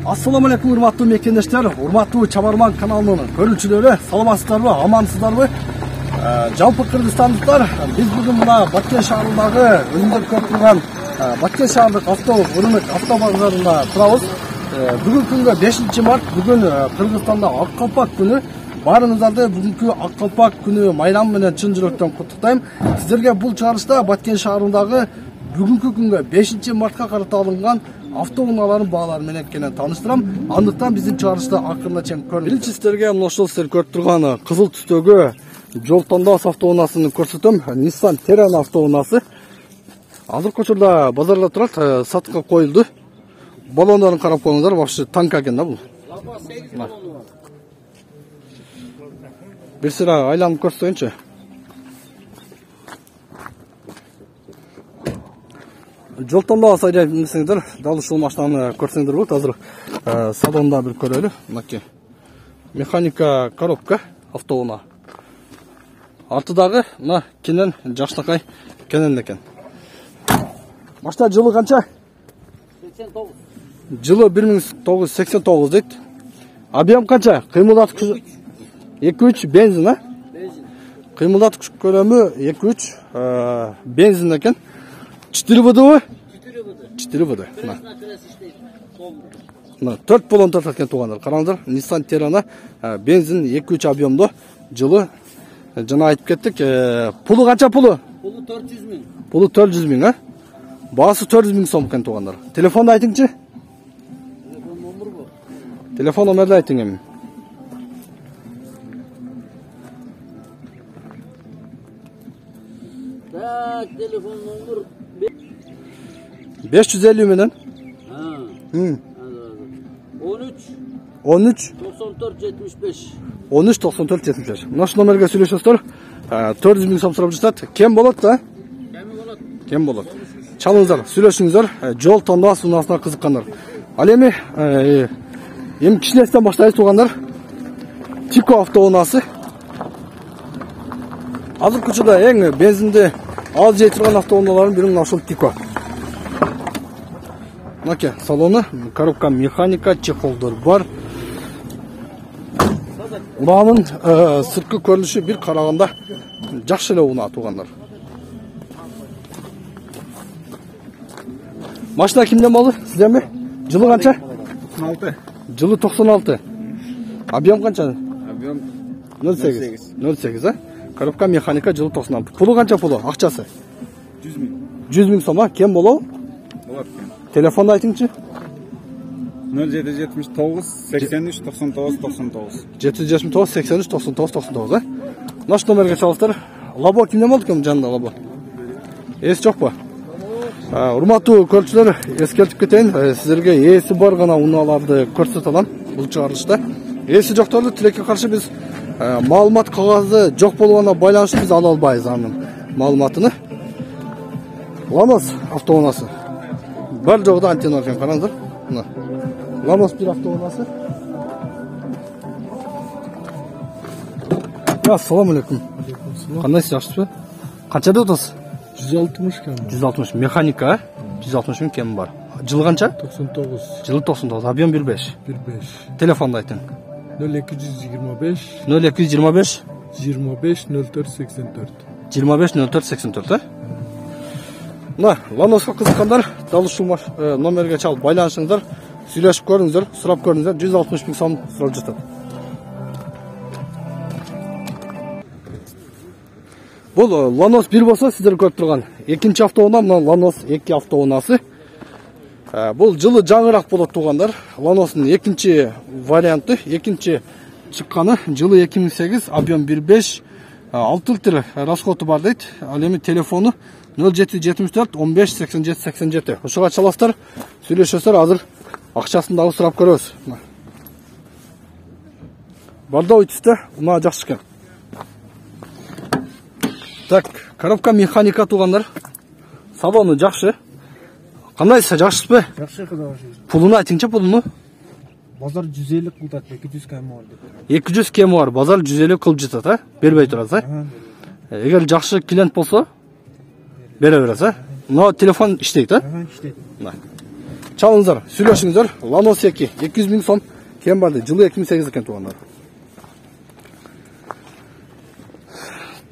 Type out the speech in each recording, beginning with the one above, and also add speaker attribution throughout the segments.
Speaker 1: Assalamu alaikum урматтуу мекендештер, урматтуу Чабарман каналынын көрүүчүлөрү, саламатсыздарбы, амансыздарбы? Жалпы кыргызстандыктар, биз бүгүн мына Баткен шаарындагы өзүңөр көрүп турган Баткен шаардык рынок автобазарында турабыз. Бүгүн күнгө 5-март, бүгүн Кыргызстанда Ак калпак күнү. Баарыңыздарды бүгүнкү Ак калпак күнү майрам менен чын жүрөктөн куттуктайм. Сиздерге бул чыгарышта Баткен шаарындагы бүгүнкү күнгө 5-мартка карата алынган автоунаалардын баалары менен кенен тааныштырам. Андыктан биздин чыгарышта акырына чейин көрүңүздөр. Биринчи сиздерге мына ошол сиздер көрүп турган кызыл түстөгү жол тандоос автоунаасын көрсөтөм. Nissan Terran автоунаасы. Азыркы учурда базарда турат, сатыкка коюлду. Балондорун карап коюңуздар, вообще танк экен да бул. Бир сыра айланып көрсөтөйүнчү. Жол тандоос айдайсыңдар, дал ушул машинаны көрсөңдөр болот. Азыр салонда бир көрөлү. Мынакей механика коробка автоунаа. Артыдагы мына кенен жакшынакай кенен экен. Машина жылы канча?
Speaker 2: 89.
Speaker 1: Жылы 1989 дейт. Объем канча? Кыймылдаткыч 2.3 бензин, а?
Speaker 2: Бензин.
Speaker 1: Кыймылдаткыч көлөмү 2.3 бензин экен. 4 ВД? 4 ВД. Мына 4 баллон тартат экен туугандар. Караңыздар, Nissan Terran бензин 2.3 объемдо, жылы жана айтып кеттик. Пулу канча пулу?
Speaker 2: Пулу 400 миң.
Speaker 1: Пулу 400 миң, а? Баасы 400 миң сом экен туугандар. Телефонду айтыңчы?
Speaker 2: Телефон номер бу.
Speaker 1: Телефон номерди айтың эми.
Speaker 2: Так, телефон номер
Speaker 1: 550 менен
Speaker 2: 13
Speaker 1: 13
Speaker 2: 94 75.
Speaker 1: 13 94 75. Мына ушул номерге сүйлөшөсүздөр. 400 миң сом сурап жатат. Кем болот да?
Speaker 2: Кеми болот?
Speaker 1: Кем болот? Чалыңыздар, сүйлөшүңүздөр. Жол тандоос унаасына кызыккандар. Ал эми кичинесинен баштайбыз туугандар. Тико автоунаасы. Азыркы учурда эң бензинди ал жей турган автоунаалардын бири мына ушул Тико. Мынакей салону, коробка механика, чехолдор бар. Унаанын сырткы көрүнүшү бир караганда жакшы эле унаа туугандар. Машина кимден болду? Сиздерми? Жылы канча?
Speaker 3: 96.
Speaker 1: Жылы 96. Объем канча?
Speaker 3: Объем
Speaker 1: 08. 08, а? Коробка механика, жылы 96. Пулу канча пулу? Акчасы?
Speaker 3: 100 миң.
Speaker 1: 100 миң сом, а? Кем болобу?
Speaker 3: Болот экен.
Speaker 1: Телефонду айтыңчы?
Speaker 3: 0779 83 99 99.
Speaker 1: 779 83 99 99, а? Наш номерге чалыңыздар. Лабо кимден болду экен жанында лабо? Эс жокпу? Урматтуу көрүүчүлөр, эскертип кетейин, сиздерге ээси бар гана унааларды көрсөтө алам бул чыгарылышта. Ээси жокторду тилекке каршы биз маалымат кагазы жок болгонуна байланыштуу биз ала албайбыз анын маалыматыны. Lanos автоунаасы. Бар жогу да антенна экен, караңыздар. Мына. Lanos бир автоунаасы. Ассаламу алейкум. Кандайсыз, жакшысызбы? Канчада отасыз?
Speaker 4: 160 кем.
Speaker 1: 160 механика, а? 160 миң кем бар. Жылы канча?
Speaker 4: 99.
Speaker 1: Жылы 99, объем 1.5.
Speaker 4: 1.5.
Speaker 1: Телефонду айтың.
Speaker 4: 0225
Speaker 1: 0225
Speaker 4: 25 04 84.
Speaker 1: 25 04 84, а? Мына, Lanos'ка кызыккандар, дал ушул номерге чалып байланышыңыздар, сүйлөшүп көрүңүздөр, сурап көрүңүздөр, 160 миң сом сурап жатат. Бул Lanos 1 болсо, сиздер көрүп турган экинчи автоунаа, мына Lanos 2 автоунаасы. Бул жылы жаңыраак болот туугандар. Lanos'ун экинчи варианты, экинчи чыкканы жылы 2008, объем 1.5, 6 литр расходу бар дейт. Ал эми телефону 0774 15 87 87. Ошого чаласыздар, сүйлөшөсүздөр, азыр акчасын дагы сурап көрөбүз. Бардо үтүстө, унаа жакшы экен. Так, коробка механика туугандар. Салону жакшы. Кандайсыз, жакшысызбы?
Speaker 4: Жакшы кызыгыш.
Speaker 1: Пулуну айтыңчы, пулуну?
Speaker 4: Базар 150 кылдат, 200 кем бар деп.
Speaker 1: 200 кем бар, базар 150 кылып жатат, а? Бербей турасыз, а? Эгер жакшы клиент болсо, бере бересиз, а? Но телефон иштейт, а?
Speaker 4: Иштейт.
Speaker 1: Çalыңыздар, сүйлөшүңүздөр. Lanos 2 200 000 сом кем барды. Жылы 2008 экен тугандар.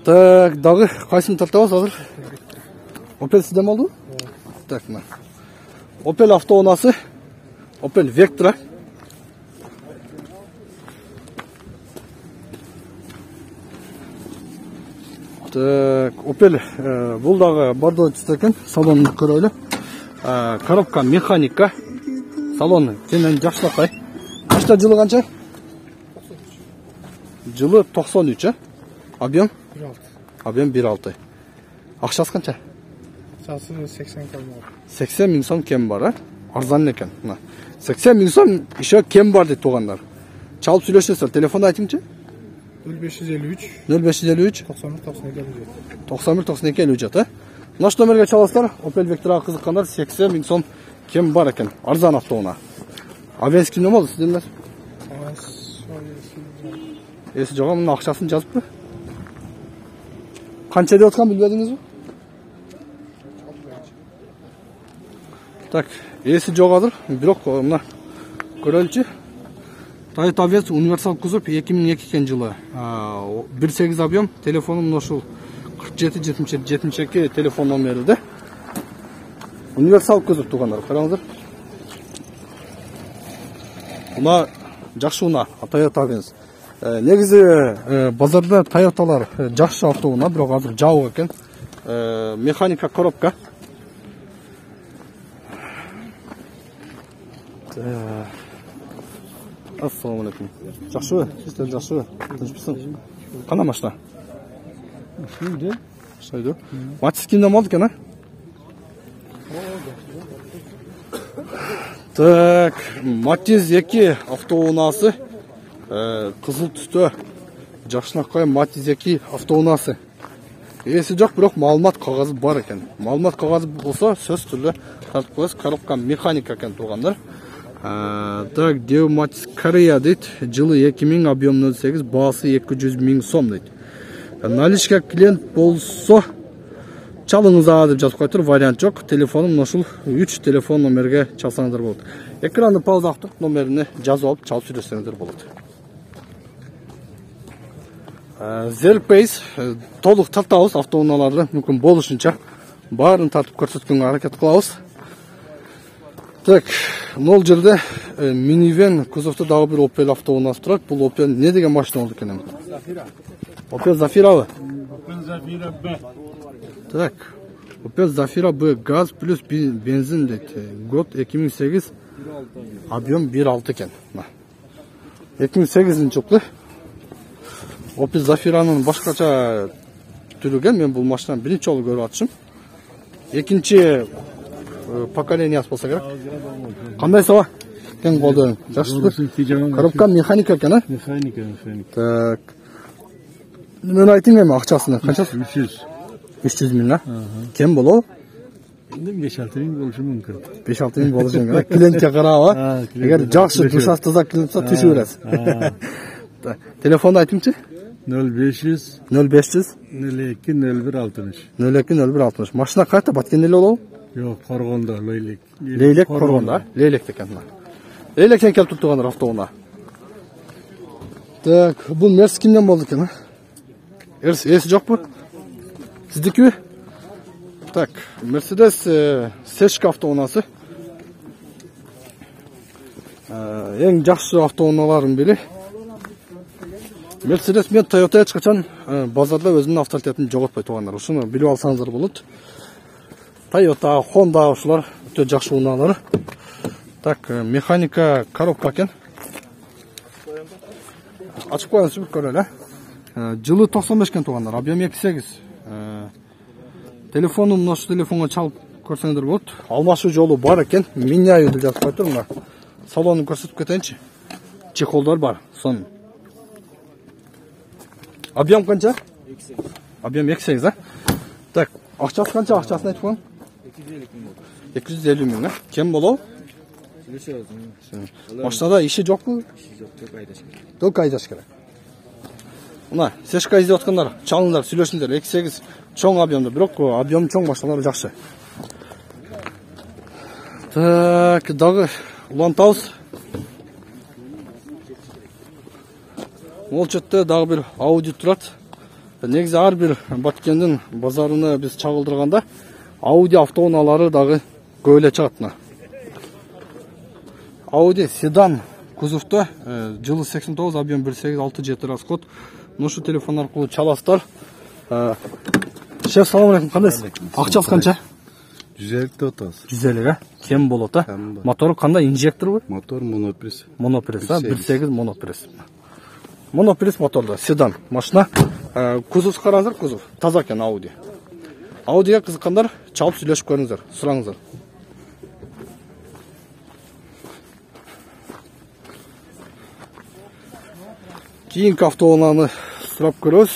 Speaker 1: Так, дагы кайсыны тартабыз азыр? Opel сизден болду? Так, мына. Opel автоунаасы, Opel Vectra. Так, Opel бул дагы бордо түстө экен. Салонун көрөлү. Коробка механика. Салон сенен жакшылакай. Качта жылы канча? Жылы 93, Объем?
Speaker 4: 1.6.
Speaker 1: Объем 1.6. Акчасы канча?
Speaker 4: Акчасы 80 кем бар.
Speaker 1: 80 000 сом кем бар, арзан экен. Мына 80 000 сом еще кем бар дейт тугандар. Чалып сүйлөшөсүздөр. Телефонду айтыңчы?
Speaker 4: 0553
Speaker 1: 0553
Speaker 4: 91 92
Speaker 1: 91 92 Наш номерге чаласыздар. Opel Vectra'га кызыккандар 80 000 сом кем бар экен. Арзан автоуна. Авенс кимде болду сиздер? Эси жок, мына акчасын жазыппы. Канча деп аткан билбедиңизби? Так, эси жок азыр. Бирок мына көрөлүчү. Toyota Avensis универсал кузов 2002 экен жылы. 1.8 объем, телефонум ошол 47 телефон номери да. Универсал кузов тугандар, караңыздар. Мына жакшы уна, Toyota Avensis. Негизи базарда Toyotалар жакшы автоуна, бирок азыр жабык экен. Механика коробка. Assalamu alaikum. Жакшыбы? Сиздер жакшыбы? Тынчпысың? Кандай машина?
Speaker 4: Шойду.
Speaker 1: Шойду. Матис кимден болду экен, а? Так, Матис 2 автоунаасы. Кызыл түстө. Жакшынакай Матис 2 автоунаасы. Эси жок, бирок маалымат кагазы бар экен. Маалымат кагазы болсо, сөз түрлү тартып коесуз. Коробка механика экен тугандар. Так, Матис Корея дейт. Жылы 2000, объем 08, баасы 200 000 сом дейт. Наличка клиент болсо чалыңыздар деп жазып коюптур, вариант жок. Телефонум ошол 3 телефон номерге чалсаңыздар болот. Экранды пауза кылып номеrini жазып алып чалып сүйлөшсөңүздөр болот. Zerpace толук тартабыз автоунааларды, мүмкүн болушунча баарын тартып көрсөткөнгө аракет кылабыз. Так, нол жерде минивен кузовто дагы бир Opel автоунаасы турат. Бул Opel не деген машина болду экен? Opel Zafira'бы?
Speaker 4: Opel Zafira B.
Speaker 1: Так, Opel Zafira B газ плюс бензин дейт. Год 2008, объем 1.6 экен. 2008 жылы Opel Zafira'nын башкача түрүгөн, мен бул машинаны биринчи жолу көрүп атышым. Экинчи поколениясы болса керек. Кандай саба? Кен болду. Жакшы. Коробка механика экен, а?
Speaker 4: Механика.
Speaker 1: Так. Мен айтайын эми акчасын. Канчасы? 300 000, а? Кем болобу?
Speaker 4: Эми 5-6 000 болушу мүмкүн.
Speaker 1: 5-6 000 болушу мүмкүн. Клиентке карап, а? Эгер жакшы душас таза клиент болсо түшүп бересиз. Телефонду айтыңчы?
Speaker 4: 0500
Speaker 1: 0500
Speaker 4: 02 01 60.
Speaker 1: 02 01 60. Машина кайта Баткен эле болобу?
Speaker 4: Жок, Коргондо, Лейлек.
Speaker 1: Лейлек Коргондо, Лейлек экен. Лейлектен келип тургандар автоуна. Так, бул Мерс кимден болду экен, а? Эси жокпу? Сиздикиби? Так, Mercedes Сешка автоунасы. Эң жакшы автоуналардын бири. Mercedes мен Toyota эч качан базарда өзүнүн авторитетин жоготпой тугандар. Ушуну билип алсаңыздар болот. Toyota, Honda ушулар өтө жакшы унаалары. Так, механика коробка экен. Ачып коюңузчу көрөлү. Жылы 95 экен тугандар, объем 2.8. Телефонум нош телефонго чалып көрсөңүздөр болот. Алмашуу жолу бар экен. Меняю деп жазып коюптур мына. Салонун көрсөтүп кетейинчи. Чехолдор бар. Сон. Объем канча? 2.8. Объем 2.8, а? Так, акчасы канча? Акчасын айтып коюң. 250 000, а? Кем болобу? Машинада иши жокпу?
Speaker 2: Иши жок,
Speaker 1: только айдаш керек. Мына, Сешка издеп аткандар, чалыңдар, сүйлөшүңдөр. 2.8 чоң объемдо, бирок объем чоң машиналар жакшы. Так, дагы улантабыз. Ол четте дагы бир Audi турат. Негизи ар бир Баткендин базарына биз чагылдырганда Audi автоунаалары дагы көп эле чыгат мына. Audi седан кузовто, жылы 89, объем 186 расход. Ушул телефон аркылуу чаласыздар. Шеф, салам алейкум, кандайсыз? Акчасы канча?
Speaker 5: 150 деп атабыз.
Speaker 1: 150 кем болот а? Мотору кандай, инжекторбу?
Speaker 5: Мотор монопресс.
Speaker 1: Монопресс, 1.8 монопресс. Монопресс моторда, седан машина. Кузов караңыздар, кузов таза экен Audi. Audi'га кызыккандар чалып сүйлөшүп көрүңүздөр, сураңыздар. Кийинки автоунааны сурап көрөбүз.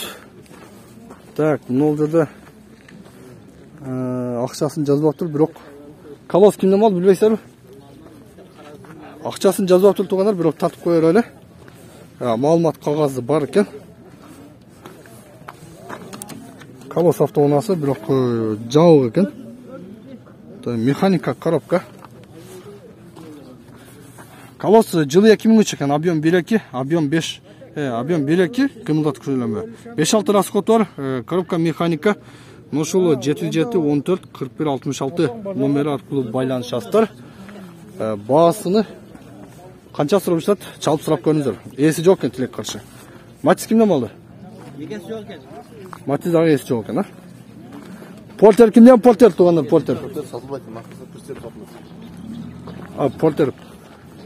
Speaker 1: Так, мына жерде акчасын жазбаптыр, бирок колос кимден болду билбейсизерби? Акчасын жазбаптыр туугандар, бирок тартып кое эле. Маалымат кагазы бар экен. Колос автоунаасы, бирок жабык экен. Механика коробка. Колос жылы 2003 экен, объем 1.2, объем 5. Объем 1.2, кымылдатып көрүлөмбү. 5-6 расход бар, коробка механика. Ушул 77 14 41 66 номери аркылуу байланышасыздар. Баасыны канча сурап жатат, чалып сурап көрүңүздөр. Эси жок экен, тилек каршы. Матис кимден болду?
Speaker 2: Эгеси жок экен.
Speaker 1: Матис дагы эси жок экен, а? Портер кимден? Портер туугандар, портер.
Speaker 5: Сатылбайт, максат прицеп сатылат.
Speaker 1: Портер.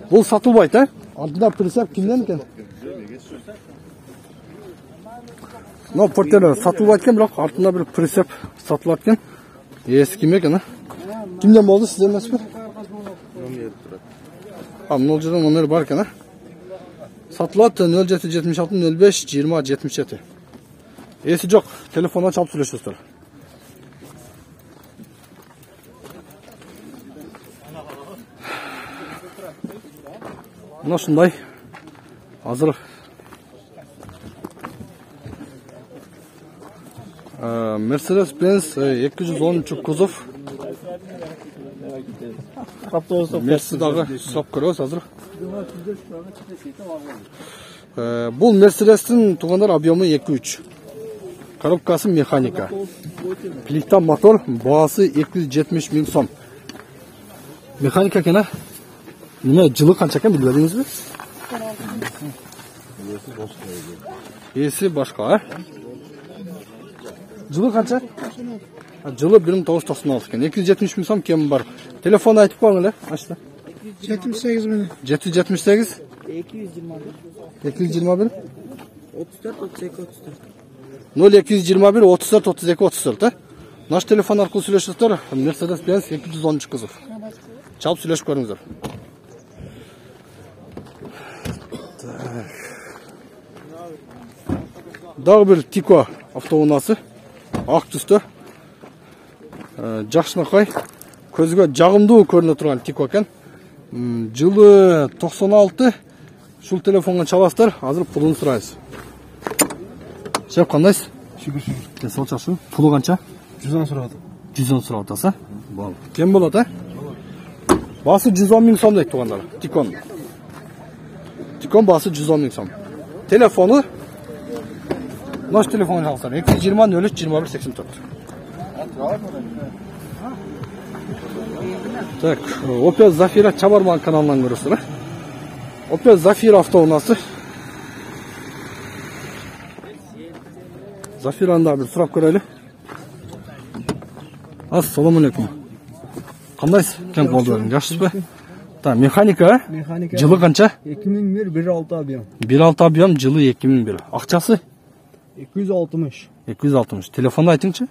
Speaker 1: Бул сатылбайт, а? Андында прицеп кимден экен? Но портер сатылбайт экен, бирок артында бир прицеп сатылат экен. Эси ким экен, а? Кимден болду, сизден эмеспи? Мына жерде номер бар экен, а? Сатылат 0776 05 20 77. Эси жок, телефондан чалып сүйлөшөсүздөр. Мына ушундай азыр Mercedes-Benz 210 кузов. Мерси дагы сурап көрөбүз азыр. Бул Mercedes'тин туугандар объему 2.3. Коробкасы механика. Плита мотор, баасы 270 000 сом. Механика экен, а? Мына жылы канча экен билбедиңизби? Эси башка, а? Жылы канча? Жылы 1996 экен. 270 000 сом кем бар. Телефон айтып коюң эле, ачты.
Speaker 4: 78 миң.
Speaker 1: 778 221 0221 34 32 34, а? Наш телефон аркылуу сүйлөшөсүздөр. Mercedes-Benz 210 кузов. Чалып сүйлөшүп көрүңүздөр. Дагы бир Tico автоунаасы. Ак түстө. Жакшынакай. Көзгө жагымдуу көрүнө турган Tico экен. Жылы 96. Ушул телефонго чаласыздар. Азыр пулун сурайбыз. Шеф, кандайсыз?
Speaker 4: Шүгүр.
Speaker 1: Сол чакшы. Пулу канча?
Speaker 4: 110 сурады.
Speaker 1: 110 сурап атасыз, а? Кем болот, а? Баасы 110 000 сом дейт туугандар. Tikon. Tikon баасы 110 000 сом. Телефону наш телефон алсаң 220 03 21 84. Так, Opel Zafira Çabarman kanalından görüyorsunuz. Opel Zafira автоунаасы. Zafira'nı da bir surap көрелі. Assalamu alaikum. Kandayız? Kem oldu? Yaşsız be? Tamam, mekanika.
Speaker 4: Mekanika.
Speaker 1: Жылы канча?
Speaker 4: 2001 1.6 объем.
Speaker 1: 1.6 объем, жылы 2001. Акчасы?
Speaker 4: 260.
Speaker 1: 260. Telefonda айтыңчы?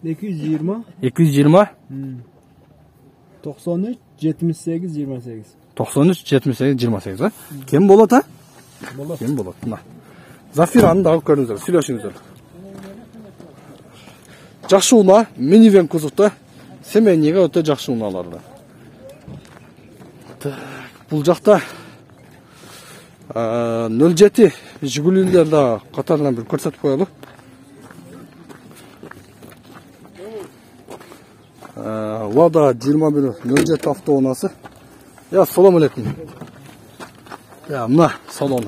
Speaker 4: 220.
Speaker 1: 220.
Speaker 4: 93 78 28.
Speaker 1: 93 78 28, ha? Кем болот, ha?
Speaker 4: Болот.
Speaker 1: Кем болот? Мына. Зафираны дагы көрүңүздөр, сүйлөшүңүздөр. Жакшы унаа, минивэн кузовто, семейныйга өтө жакшы унаалар. Бул жакта 07 Жигулилер да катарынан бир көрсөтүп коелу. Lada 2107 avtounасы. Ya, salam алейкум. Ya, mına salonu.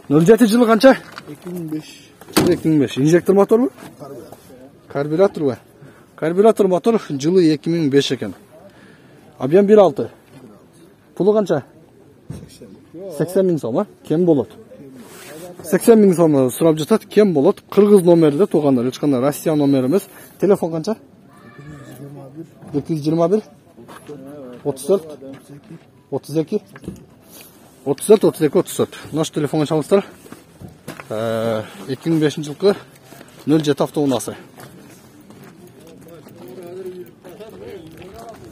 Speaker 1: 07 жылы қанша?
Speaker 5: 2005.
Speaker 1: 2005. Инжектор мотор mu? Karbüratör mu? Karbüratör motor жылы 2005 екен. Объем 1.6. Pulu қанша? 80 000 сом, кем болады? 80 000 сом сұрап жатады, кем болады? Қырғыз номерлі туғандар, ешқандай Россия номері емес. Телефон қанша? 221 34 32 34 32 34. Наш телефонға шалыңыздар. 2005 жылғы 07 автоунасы.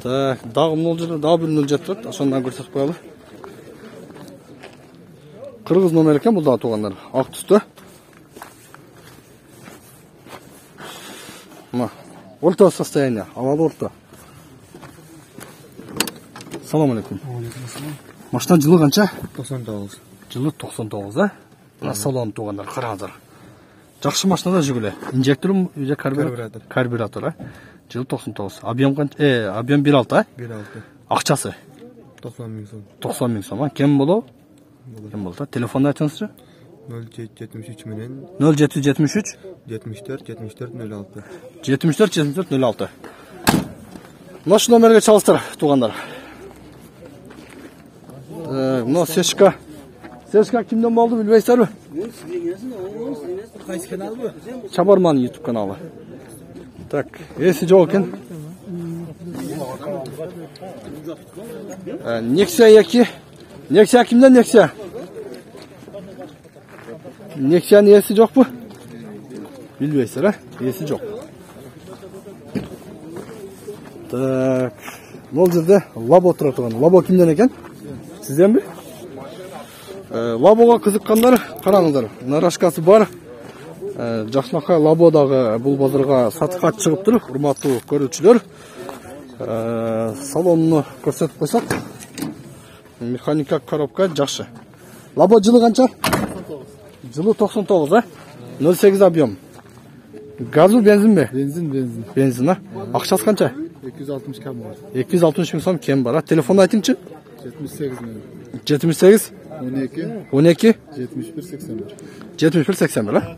Speaker 1: Так, дағы 07, дағы 107 тұрады. Ашондан көрсетіп қоялы. Қырғыз номер екен, бұл да туғандар. Ақ түсті. Орта состояние, авалы орта. Салам алейкум. Машина жылы қанша?
Speaker 4: 99.
Speaker 1: Жылы 99, да? Салон туғандар, қараңыздар. Жақсы машинада жүгілі. Инжектор же карбюратор? Карбюратор, жылы 99. Объем 1.6, а?
Speaker 4: 1.6.
Speaker 1: Ақшасы?
Speaker 4: 90 000 сом.
Speaker 1: 90 000 сом, кем болу? Кем болды? Телефонда айтыңызшы?
Speaker 4: 0773 менен
Speaker 1: 0773
Speaker 4: 74 74 06.
Speaker 1: 74 74 06. Наш номерге çalыстыр, туғандар. Мына Сешка. Сешка кімден болды, білбейсіздер бі?
Speaker 4: Қайсы канал бу?
Speaker 1: Чабарман YouTube каналы. Так, есі жоқ екен. Nexia 2. Nexia kimden Nexia? Nexia'nın есі жоқ bu? Bilbeysiz, ha? Есі жоқ. Так, бұл жерде Labo тұрады тұрған. Labo kimden екен? Сізден бі? Laboға қызыққандар, қараңыздар. Нарашкасы бар. Жақсынақай Laboдағы бұл базарға сатыққа шығып тұр. Құрматты көрушілер. Салонны көрсетіп қойсақ. Механика коробка жақсы. Labo жылы қанша? Жылы 99, а? 08 объем. Газу бензин бе?
Speaker 5: Benzin.
Speaker 1: Бензин, а? Ақшасы қанша?
Speaker 5: 260 км var.
Speaker 1: 260 000 сом кем бар, а? Телефон айтыңызшы?
Speaker 5: 78 milyon.
Speaker 1: 78
Speaker 5: 12
Speaker 1: 12
Speaker 5: 71 81.
Speaker 1: 71 81, а?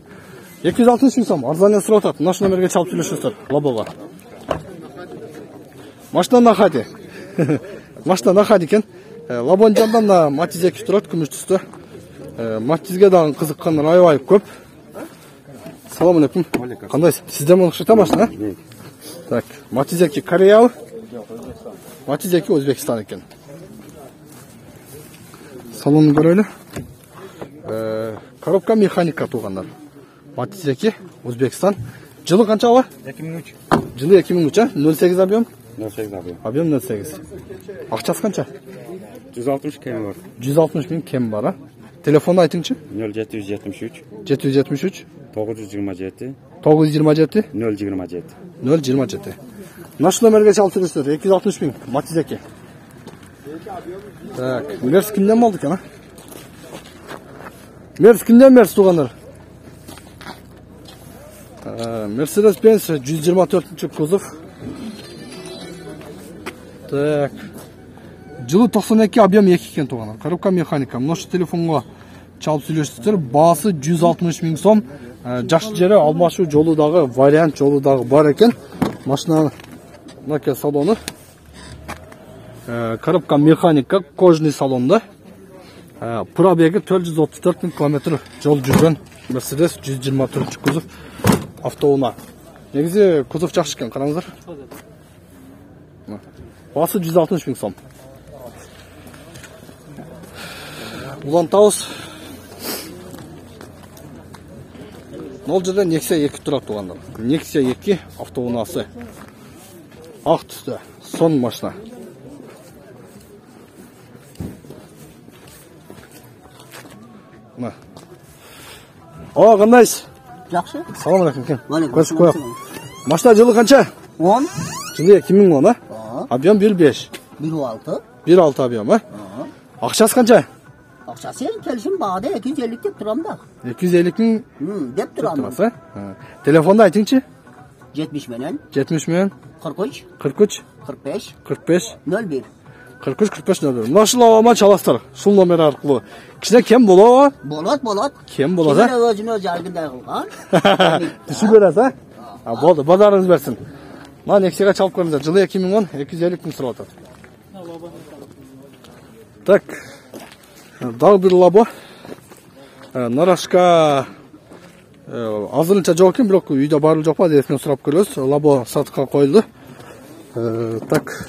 Speaker 1: 260 000 сом. Арзаннан сұрап жатады. Наш номерге çalып сөйлесіңіздер. Лабоға. Машина нахати. Машина нахати екен. Лабон жандан Матиз 2 тұрады, күміс түсті. Матизге дағы қызыққандар айвай көп. Салам алейкум. Қандайсыз? Сізден мұны қышыта машина? Так, Матиз 2 Корея. Матиз 2 Өзбекстан екен. Салонын көрелі. Коробка механика туғандар. Матиз 2 Өзбекстан. Жылы қанша ала?
Speaker 4: 2003.
Speaker 1: Жылы 2003, а? 08 объем?
Speaker 3: 08 abi.
Speaker 1: Объем 08. Ақшасы қанша?
Speaker 3: 160 km var.
Speaker 1: 160 000 кем бар, а? Телефонды айтыңызшы?
Speaker 3: 0773
Speaker 1: 773
Speaker 3: 927
Speaker 1: 927
Speaker 3: 027.
Speaker 1: 027. Наш номерге çalып сөйлесіңіздер. 260 000 Матиз 2. Так, Мерс кімден болды екен, а? Мерс кімден Мерс туғандар? Мерседес-Бенц 124 кузов. Так. Жылы 92 объем 2 екен туғандар. Коробка механика. Наш телефонға çalып сөйлесіңіздер. Басы 160 000 сом. Жақсы жері алмашу жолудағы вариант жолудағы бар екен. Машина наке салоны. Коробка механика, кожный салонда. Пробеги 434 000 км жол жүрген Mercedes 124 кузов автоуна. Негізі кузов жақсы екен, қараңыздар. Басы 160 000 сом. Улан Таус. Ол жерде Nexia 2 тұрады туғандар. Nexia 2 автоунасы. Ақ түсті. Сон машина. О, қандайсыз?
Speaker 2: Жақсы.
Speaker 1: Салам алейкум, кен.
Speaker 2: Алейкум.
Speaker 1: Көрсіп қояқ. Машина жылы қанша?
Speaker 2: 10.
Speaker 1: Жылы 2010, а? Объем 1.5.
Speaker 2: 1.6.
Speaker 1: 1.6 объем, а? Ақшасы қанша?
Speaker 2: Ақшасы енді келісім бағада 250 деп тұрам да.
Speaker 1: 250 000
Speaker 2: Деп тұрам.
Speaker 1: тұрасы. Телефонды айтыңызшы?
Speaker 2: 70 menen
Speaker 1: 70 milyon
Speaker 2: 43
Speaker 1: 43
Speaker 2: 45
Speaker 1: 45
Speaker 2: 01.
Speaker 1: 43 45 nömір. Мына ушул абалма чаластыр. Ушул номер аркылуу. Кичине кем болобу?
Speaker 2: Болот.
Speaker 1: Кем болот,
Speaker 2: Kimine özünü öz yargıda kılgan.
Speaker 1: Түшүп берет, а? Болду, базарыңыз берсин. Мына Нексияга чалып көрүңүздөр. Жылы 2010 250 миң сурап атат. Так. Дагы бир лабо. Нарашка азырынча жок экен, бирок үйдө бары жок па десин сурап көрөбүз. Лабо сатыкка коюлду. Так.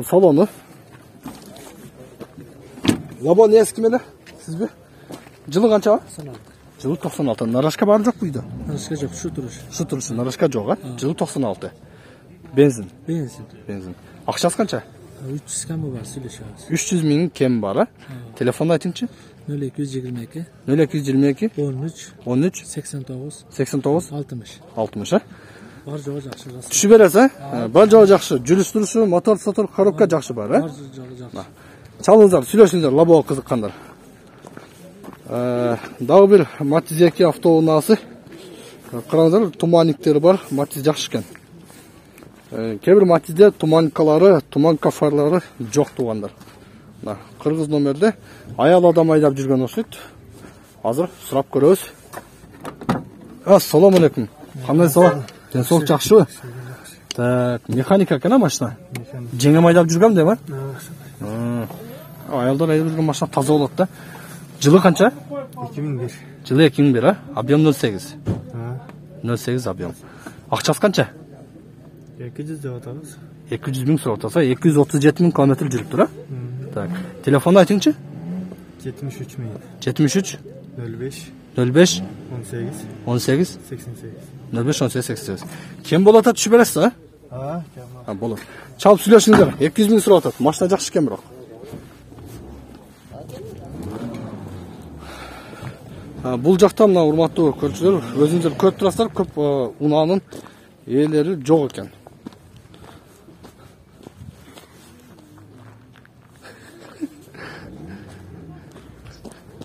Speaker 1: Салону. Лабо не эски меле? Сизби? Жылы канча?
Speaker 4: 96.
Speaker 1: Жылы 96. Нарашка бары жок бүйдө.
Speaker 4: Narashka yo'q, shu turish.
Speaker 1: Şu turuşu Narashka жок, а? Жылы 96. Benzin.
Speaker 4: Benzin.
Speaker 1: Акчасы канча?
Speaker 4: 300 kam var, söyleshamiz.
Speaker 1: 300 ming kem бар, а? Telefonda aytingchi.
Speaker 4: 0222
Speaker 1: 0222
Speaker 4: 13
Speaker 1: 13
Speaker 4: 89
Speaker 1: 89
Speaker 4: 60.
Speaker 1: 60, а?
Speaker 4: Бар жоғы жақсы жасыл.
Speaker 1: Түшүп бересиз, а? Бар жоо жакшы. Жүрүш турушу, мотор, сотор, коробка жакшы бар, а?
Speaker 4: Бар жоғы жақсы.
Speaker 1: Чалыңыздар, сүйлөшүңүздөр, лабо кызыккандар. Дагы бир Matiz 2 автоунаасы. Караңыздар, туманниктери бар, Matiz жакшы экен. Кээ бир Matizде туманкалары, туманка фарлары жок тугандар. Мына кыргыз номерде аял адам айдап жүргөн окшойт. Азыр сурап көрөбүз. Ассаламу алейкум. Кандай сабак? Денсаулык жакшыбы? Так, механика экен машина. Жеңем айдап жүргөм дейм, а? Аялдар айдап жүргөн машина таза болот да. Жылы канча?
Speaker 4: 2001.
Speaker 1: Жылы 2001, а? Объем 08. 08 объем. Акчасы канча?
Speaker 4: 200 деп атабыз.
Speaker 1: 200 миң сурап атса, 237 миң километр жүрүптүр, а? Так. Телефон айтыңчы?
Speaker 4: 73 min.
Speaker 1: 73
Speaker 4: 05
Speaker 1: 05
Speaker 4: 18
Speaker 1: 18
Speaker 4: 88.
Speaker 1: 05 18 88. Кем болот түшүп бересиз, а?
Speaker 4: Tamam.
Speaker 1: Болот. Чалып сүйлөшүңүздөр. 200 миң сурап атат. Машина жакшы экен бирок. Бул жакта мына урматтуу көрүүчүлөр, өзүңүздөр көрүп турасыздар, көп унаанын ээлери жок экен.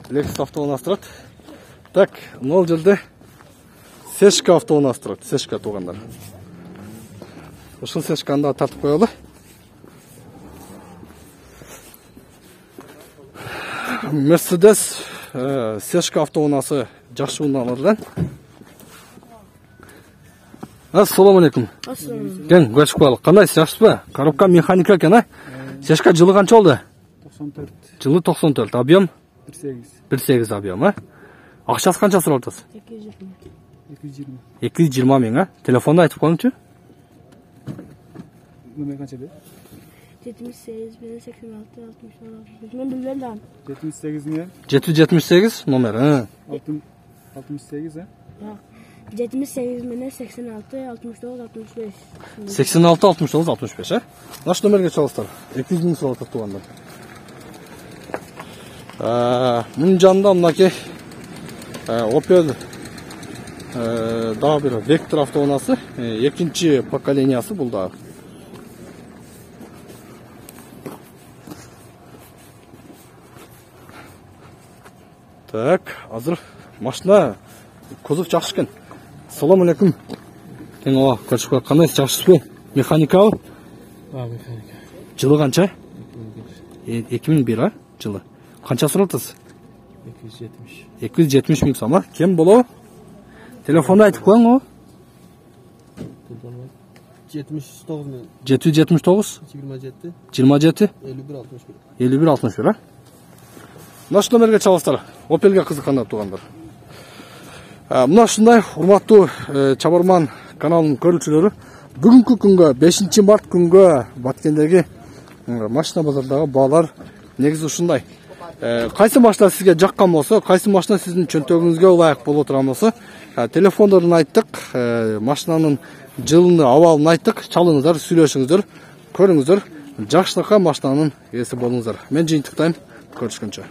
Speaker 1: Lexus автоунаасы турат. Так, 0 жылды Сешка автоунаасы турат. Сешка туугандар. Ушул Сешканы да тартып коелу. Mercedes Сешка автоунаасы жакшы унаалардан. Ассаламу алейкум. Кен, көрүшүп коелук. Кандайсыз, жакшысызбы? Коробка механика экен, а? Сешка жылы канча болду?
Speaker 4: 94.
Speaker 1: Жылы 94. Объем
Speaker 4: 18.
Speaker 1: 18 объем, а? Акчасы канча сурап атасыз?
Speaker 4: 220.
Speaker 1: 220 миң, а? Телефонду айтып коюңчу.
Speaker 4: Номер kança be?
Speaker 6: 78 86 60 ben bilmem.
Speaker 4: 78 mi?
Speaker 1: 778 номер, а?
Speaker 4: 68 ha?
Speaker 6: 78 мен 86 69 65.
Speaker 1: 86 69 65, а? Наш номерге чалыңыздар. 200 миң сурап атат туугандар. Мунун жанында мынакей Opel дагы бир Vectra автоунаасы, экинчи поколениясы бул дагы. Так, азыр машина кузов жакшы экен. Ассаламу алейкум. Кен ова, көрүшүп кандайсыз, жакшысызбы? Механикабы?
Speaker 4: Mekanika.
Speaker 1: Жылы канча? 2001, а? Жылы. Канча сурап атасыз?
Speaker 4: 270.
Speaker 1: 270 миң сом, а? Кем болобу? Телефонду айтып коюң,
Speaker 4: 79 min.
Speaker 1: 779
Speaker 4: 27
Speaker 1: 27
Speaker 4: 51 61.
Speaker 1: 51 61, а? Наш номерге чалыңыздар. Opel'ге кызыккандар туугандар. Мына ушундай урматтуу Чабарман каналынын көрүүчүлөрү, бүгүнкү күнгө 5 март күнгө Баткендеги машина базардагы баалар негизи ушундай. Кайсы машина сизге жаккан болсо, кайсы машина сиздин чөнтөгүңүзгө ылайык боло турган болсо, телефондорун айттык, машинанын жылын, абалын айттык, чалыңыздар, сүйлөшүңүздөр, көрүңүздөр, жакшылыкка машинанын ээси болуңуздар. Мен жыйынтыктайм, көрүшкөнчө.